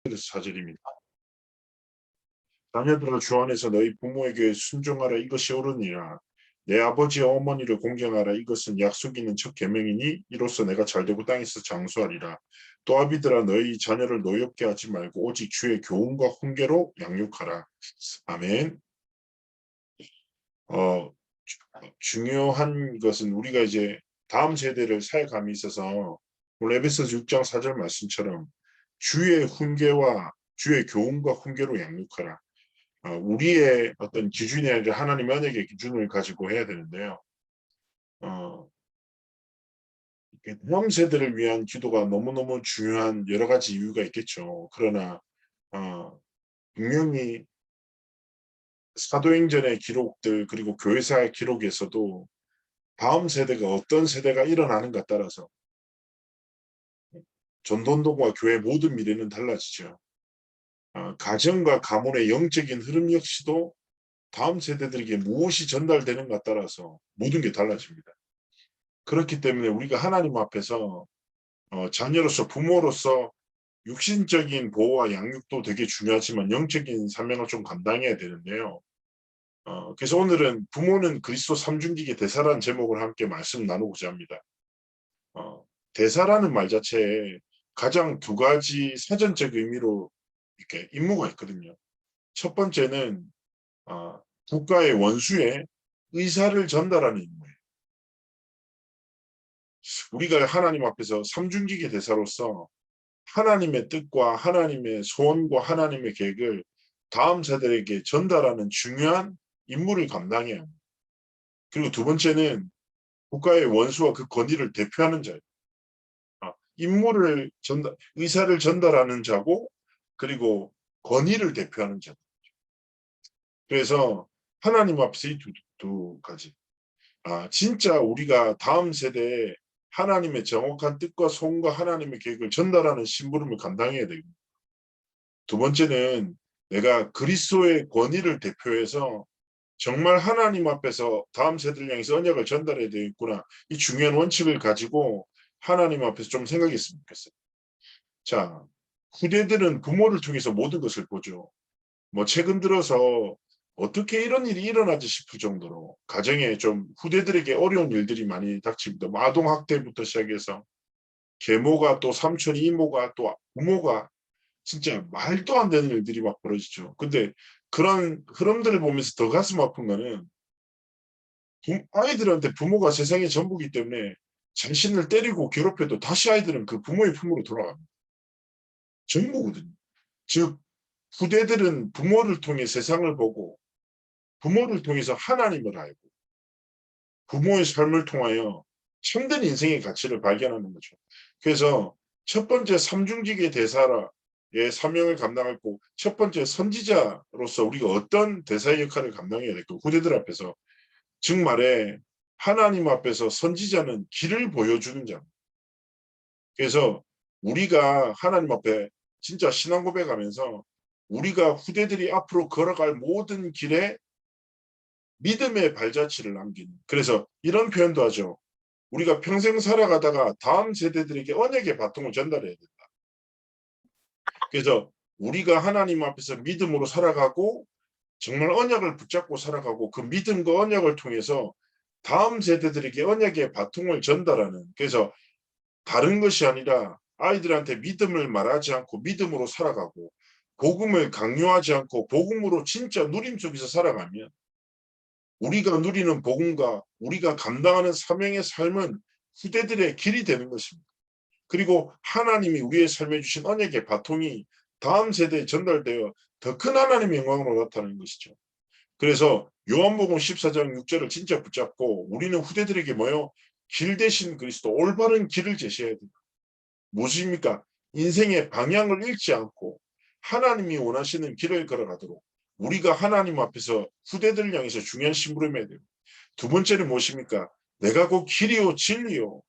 4절입니다. 자녀들아 주 안에서 너희 부모에게 순종하라 이것이 옳으니라. 내 아버지와 어머니를 공경하라 이것은 약속 있는 첫 계명이니 이로써 내가 잘되고 땅에서 장수하리라. 또 아비들아 너희 자녀를 노엽게 하지 말고 오직 주의 교훈과 훈계로 양육하라. 아멘. 중요한 것은 우리가 이제 다음 세대를 살감이 있어서 오늘 에베소서 6장 4절 말씀처럼 주의 훈계와 주의 교훈과 훈계로 양육하라. 우리의 어떤 기준이 아니라 하나님의 언약의 기준을 가지고 해야 되는데요. 다음 세대를 위한 기도가 너무너무 중요한 여러 가지 이유가 있겠죠. 그러나 분명히 사도행전의 기록들 그리고 교회사의 기록에서도 다음 세대가 어떤 세대가 일어나는가 따라서 전도운동과 교회 모든 미래는 달라지죠. 가정과 가문의 영적인 흐름 역시도 다음 세대들에게 무엇이 전달되는가 따라서 모든 게 달라집니다. 그렇기 때문에 우리가 하나님 앞에서 자녀로서 부모로서 육신적인 보호와 양육도 되게 중요하지만 영적인 사명을 좀 감당해야 되는데요. 그래서 오늘은 부모는 그리스도 삼중직의 대사라는 제목을 함께 말씀 나누고자 합니다. 대사라는 말 자체에 가장 두 가지 사전적 의미로 이렇게 임무가 있거든요. 첫 번째는 국가의 원수의 의사를 전달하는 임무예요. 우리가 하나님 앞에서 삼중직의 대사로서 하나님의 뜻과 하나님의 소원과 하나님의 계획을 다음 세대에게 전달하는 중요한 임무를 감당해야 합니다. 그리고 두 번째는 국가의 원수와 그 권위를 대표하는 자예요. 의사를 전달하는 자고 그리고 권위를 대표하는 자. 그래서 하나님 앞에서 이 두 가지. 진짜 우리가 다음 세대에 하나님의 정확한 뜻과 소원과 하나님의 계획을 전달하는 심부름을 감당해야 됩니다. 두 번째는 내가 그리스도의 권위를 대표해서 정말 하나님 앞에서 다음 세대를 향해서 언약을 전달해야 되겠구나. 이 중요한 원칙을 가지고 하나님 앞에서 좀 생각했으면 좋겠어요. 자, 후대들은 부모를 통해서 모든 것을 보죠. 최근 들어서 어떻게 이런 일이 일어나지 싶을 정도로 가정에 좀 후대들에게 어려운 일들이 많이 닥칩니다. 아동학대부터 시작해서 계모가 또 삼촌, 이모가 또 부모가 진짜 말도 안 되는 일들이 막 벌어지죠. 근데 그런 흐름들을 보면서 더 가슴 아픈 거는 아이들한테 부모가 세상의 전부기 때문에 자신을 때리고 괴롭혀도 다시 아이들은 그 부모의 품으로 돌아갑니다. 전부거든요. 즉 후대들은 부모를 통해 세상을 보고 부모를 통해서 하나님을 알고 부모의 삶을 통하여 참된 인생의 가치를 발견하는 거죠. 그래서 첫 번째 삼중직의 대사라의 사명을 감당하고 첫 번째 선지자로서 우리가 어떤 대사의 역할을 감당해야 될까? 후대들 앞에서 즉 말해 하나님 앞에서 선지자는 길을 보여주는 자. 그래서 우리가 하나님 앞에 진짜 신앙 고백하면서 우리가 후대들이 앞으로 걸어갈 모든 길에 믿음의 발자취를 남기는. 그래서 이런 표현도 하죠. 우리가 평생 살아가다가 다음 세대들에게 언약의 바통을 전달해야 된다. 그래서 우리가 하나님 앞에서 믿음으로 살아가고 정말 언약을 붙잡고 살아가고 그 믿음과 언약을 통해서 다음 세대들에게 언약의 바통을 전달하는. 그래서 다른 것이 아니라 아이들한테 믿음을 말하지 않고 믿음으로 살아가고 복음을 강요하지 않고 복음으로 진짜 누림 속에서 살아가면 우리가 누리는 복음과 우리가 감당하는 사명의 삶은 후대들의 길이 되는 것입니다. 그리고 하나님이 우리의 삶에 주신 언약의 바통이 다음 세대에 전달되어 더 큰 하나님의 영광으로 나타나는 것이죠. 그래서 요한복음 14장 6절을 진짜 붙잡고 우리는 후대들에게 길 대신 그리스도 올바른 길을 제시해야 됩니다. 무엇입니까? 인생의 방향을 잃지 않고 하나님이 원하시는 길을 걸어가도록 우리가 하나님 앞에서 후대들을 향해서 중요한 심부름해야 됩니다. 두 번째는 무엇입니까? 내가 곧 길이요 진리요.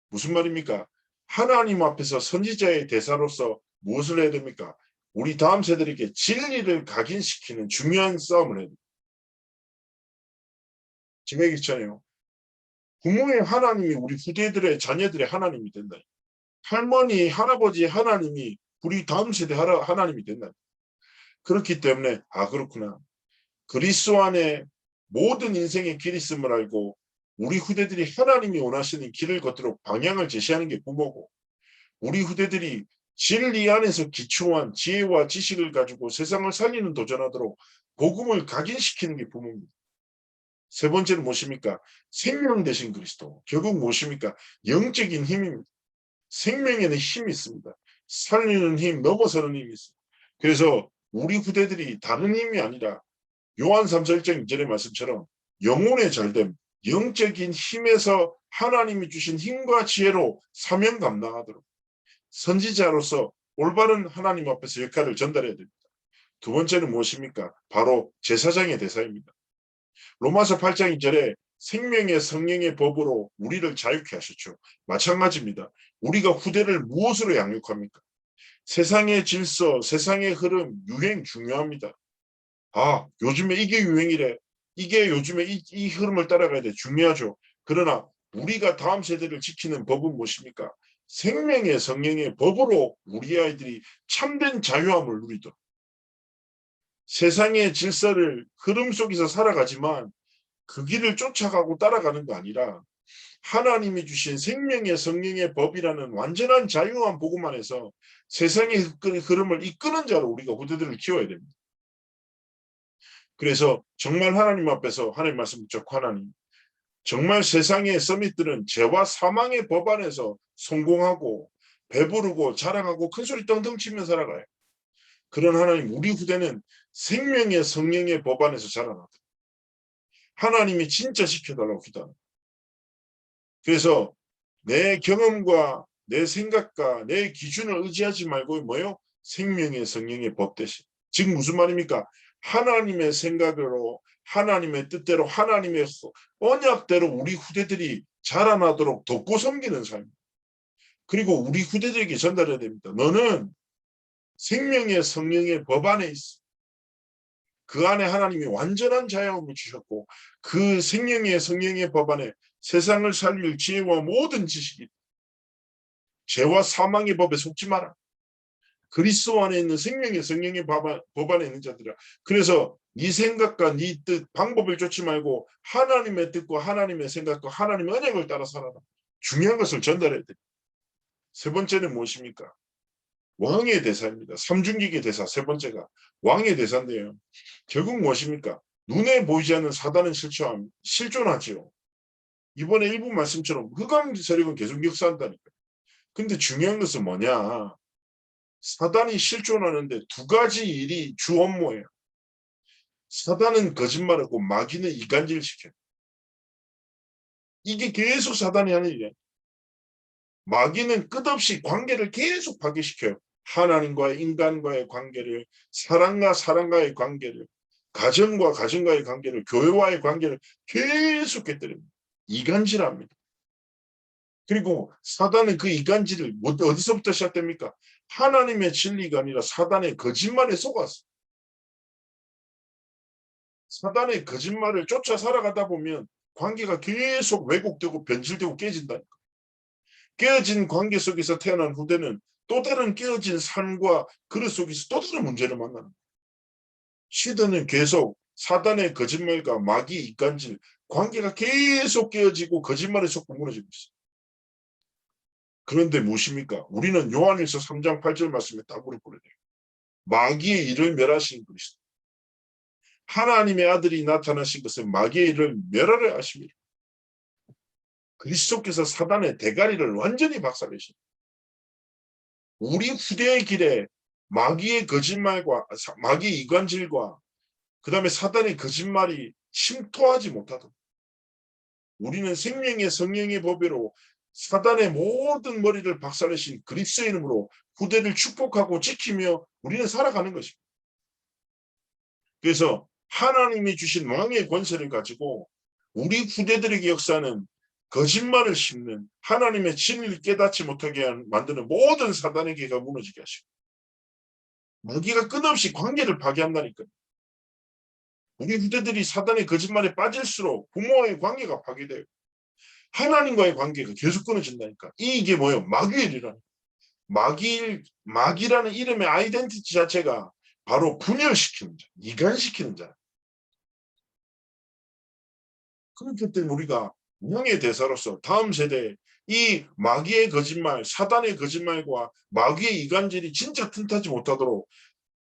무슨 말입니까? 하나님 앞에서 선지자의 대사로서 무엇을 해야 됩니까? 우리 다음 세대에게 진리를 각인시키는 중요한 싸움을 해야 됩니다. 제가 얘기했잖아요. 부모의 하나님이 우리 후대들의 자녀들의 하나님이 된다. 할머니, 할아버지 하나님이 우리 다음 세대 하나님이 된다. 그렇기 때문에 그렇구나. 그리스도 안에 모든 인생의 길이 있음을 알고 우리 후대들이 하나님이 원하시는 길을 걷도록 방향을 제시하는 게 부모고, 우리 후대들이 진리 안에서 기초한 지혜와 지식을 가지고 세상을 살리는 도전하도록 복음을 각인시키는 게 부모입니다. 세 번째는 무엇입니까? 생명 되신 그리스도. 결국 무엇입니까? 영적인 힘입니다. 생명에는 힘이 있습니다. 살리는 힘, 넘어서는 힘이 있습니다. 그래서 우리 후대들이 다른 힘이 아니라 요한 3서 1장 2절의 말씀처럼 영혼의 잘됨, 영적인 힘에서 하나님이 주신 힘과 지혜로 사명 감당하도록 선지자로서 올바른 하나님 앞에서 역할을 전달해야 됩니다. 두 번째는 무엇입니까? 바로 제사장의 대사입니다. 로마서 8장 2절에 생명의 성령의 법으로 우리를 자유케 하셨죠. 마찬가지입니다. 우리가 후대를 무엇으로 양육합니까? 세상의 질서, 세상의 흐름, 유행 중요합니다. 요즘에 이게 유행이래. 이게 요즘에 이 흐름을 따라가야 돼. 중요하죠. 그러나 우리가 다음 세대를 지키는 법은 무엇입니까? 생명의 성령의 법으로 우리 아이들이 참된 자유함을 누리도록. 세상의 질서를 흐름 속에서 살아가지만 그 길을 쫓아가고 따라가는 거 아니라 하나님이 주신 생명의 성령의 법이라는 완전한 자유한 복음 안에서 세상의 흐름을 이끄는 자로 우리가 후대들을 키워야 됩니다. 그래서 정말 하나님 앞에서 하나님 말씀 붙잡고 하나님, 정말 세상의 서밋들은 죄와 사망의 법 안에서 성공하고 배부르고 자랑하고 큰소리 떵떵 치며 살아가요. 그런 하나님, 우리 후대는 생명의 성령의 법 안에서 자라나다. 하나님이 진짜 지켜달라고 기도합니다. 그래서 내 경험과 내 생각과 내 기준을 의지하지 말고 뭐요? 생명의 성령의 법 대신. 즉 무슨 말입니까? 하나님의 생각으로, 하나님의 뜻대로, 하나님의 언약대로 우리 후대들이 자라나도록 돕고 섬기는 삶. 그리고 우리 후대들에게 전달해야 됩니다. 너는 생명의 성령의 법 안에 있어. 그 안에 하나님이 완전한 자유함을 주셨고 그 생명의 성령의 법 안에 세상을 살릴 지혜와 모든 지식이, 죄와 사망의 법에 속지 마라. 그리스도 안에 있는 생명의 성령의 법 안에 있는 자들이라. 그래서 네 생각과 네 뜻, 방법을 쫓지 말고 하나님의 뜻과 하나님의 생각과 하나님의 언약을 따라 살아라. 중요한 것을 전달해야 돼. 세 번째는 무엇입니까? 왕의 대사입니다. 삼중기의 대사 세 번째가 왕의 대사인데요. 결국 무엇입니까? 눈에 보이지 않는 사단은 실존하지요. 이번에 일부 말씀처럼 흑암 세력은 계속 역사한다니까요. 근데 중요한 것은 뭐냐? 사단이 실존하는데 두 가지 일이 주 업무예요. 사단은 거짓말하고 마귀는 이간질시켜요. 이게 계속 사단이 하는 일이에요. 마귀는 끝없이 관계를 계속 파괴시켜요. 하나님과 인간과의 관계를, 사랑과 사랑과의 관계를, 가정과 가정과의 관계를, 교회와의 관계를 계속 깨뜨립니다. 이간질합니다. 그리고 사단은 그 이간질을 어디서부터 시작됩니까? 하나님의 진리가 아니라 사단의 거짓말에 속았어. 사단의 거짓말을 쫓아 살아가다 보면 관계가 계속 왜곡되고 변질되고 깨진다니까. 깨어진 관계 속에서 태어난 후대는 또 다른 깨어진 삶과 그릇 속에서 또 다른 문제를 만나는 거예요. 시대는 계속 사단의 거짓말과 마귀 이간질, 관계가 계속 깨어지고 거짓말에 속고 무너지고 있어요. 그런데 무엇입니까? 우리는 요한일서 3장 8절 말씀에 딱 무릎 꿇어야 돼요. 마귀의 일을 멸하신 그리스도. 하나님의 아들이 나타나신 것은 마귀의 일을 멸하려 하십니다. 그리스도께서 사단의 대가리를 완전히 박살내신. 우리 후대의 길에 마귀의 거짓말과 마귀의 이간질과 그 다음에 사단의 거짓말이 침투하지 못하도록 우리는 생명의 성령의 법으로 사단의 모든 머리를 박살내신 그리스도의 이름으로 후대를 축복하고 지키며 우리는 살아가는 것입니다. 그래서 하나님이 주신 왕의 권세를 가지고 우리 후대들에게 역사하는 거짓말을 심는 하나님의 진리를 깨닫지 못하게 만드는 모든 사단의 계가 무너지게 하시고 마귀가 끝없이 관계를 파괴한다니까요. 우리 후대들이 사단의 거짓말에 빠질수록 부모와의 관계가 파괴돼요. 하나님과의 관계가 계속 끊어진다니까. 이게 뭐예요? 마귀의 일이라는. 마귀라는 이름의 아이덴티티 자체가 바로 분열시키는 자, 이간시키는 자. 그렇기 때문에 우리가 영의 대사로서 다음 세대에 이 마귀의 거짓말, 사단의 거짓말과 마귀의 이간질이 진짜 틈타지 못하도록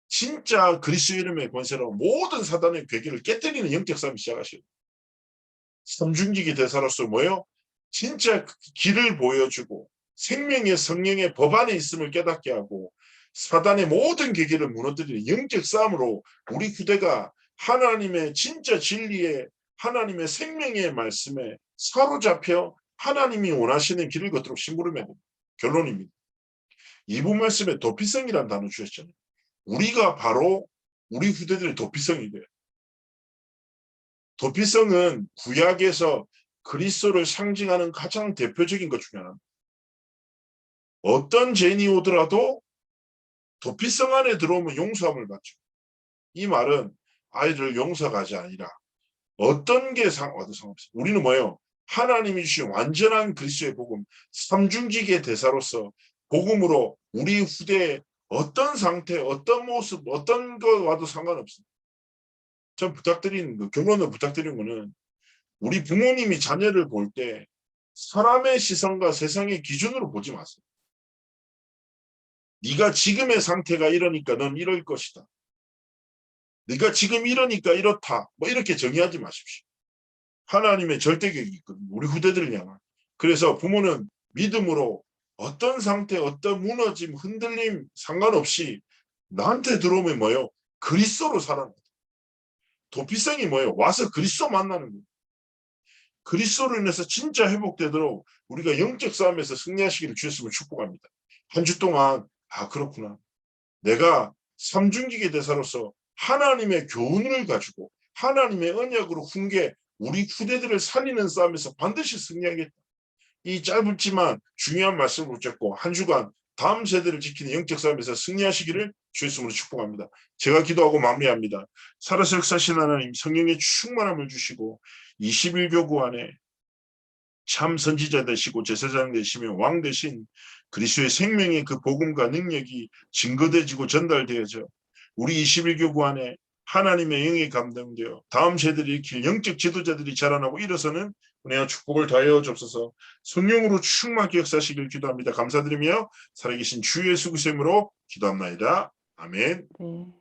진짜 그리스도 이름의 권세로 모든 사단의 괴계를 깨뜨리는 영적 싸움이 시작하시고, 삼중직의 대사로서 뭐요? 진짜 길을 보여주고 생명의 성령의 법 안에 있음을 깨닫게 하고 사단의 모든 계계를 무너뜨리는 영적 싸움으로 우리 후대가 하나님의 진짜 진리에, 하나님의 생명의 말씀에 사로잡혀 하나님이 원하시는 길을 걷도록 심부름해야 됩니다. 결론입니다. 이분 말씀에 도피성이라는 단어 주셨잖아요. 우리가 바로 우리 후대들의 도피성이 돼요. 도피성은 구약에서 그리스도를 상징하는 가장 대표적인 것 중에 하나입니다. 어떤 죄인이 오더라도 도피성 안에 들어오면 용서함을 받죠. 이 말은 아이를 용서가지 아니라 어떤 게 와도 상관없어요. 우리는 뭐예요? 하나님이 주신 완전한 그리스도의 복음, 삼중직의 대사로서 복음으로 우리 후대에 어떤 상태, 어떤 모습, 어떤 것 와도 상관없어요. 전 부탁드리는 거, 결론을 부탁드리는 거는 우리 부모님이 자녀를 볼 때 사람의 시선과 세상의 기준으로 보지 마세요. 네가 지금의 상태가 이러니까 넌 이럴 것이다. 네가 지금 이러니까 이렇다. 뭐 이렇게 정의하지 마십시오. 하나님의 절대격이 있거든요. 우리 후대들을 향한. 그래서 부모는 믿음으로 어떤 상태, 어떤 무너짐, 흔들림 상관없이 나한테 들어오면 뭐예요? 그리스도로 살아라. 도피성이 뭐예요? 와서 그리스도 만나는 거예요. 그리스도로 인해서 진짜 회복되도록 우리가 영적 싸움에서 승리하시기를 주였음을 축복합니다. 한 주 동안 그렇구나. 내가 삼중직의 대사로서 하나님의 교훈을 가지고 하나님의 언약으로 훈계 우리 후대들을 살리는 싸움에서 반드시 승리하겠다. 이 짧지만 중요한 말씀을 붙잡고 한 주간 다음 세대를 지키는 영적 싸움에서 승리하시기를 주였음으로 축복합니다. 제가 기도하고 마무리합니다. 살아서 역사하신 하나님, 성령의 충만함을 주시고 21교구 안에 참 선지자 되시고 제사장 되시며 왕 되신 그리스도의 생명의 그 복음과 능력이 증거되지고 전달되어져 우리 21교구 안에 하나님의 영이 감동되어 다음 세대를 일으킬 영적 지도자들이 자라나고 일어서는 은혜와 축복을 다하여 주옵소서. 성령으로 충만하게 역사하시길 기도합니다. 감사드리며 살아계신 주 예수 그리스도의 이름으로 기도합나이다. 아멘. 네.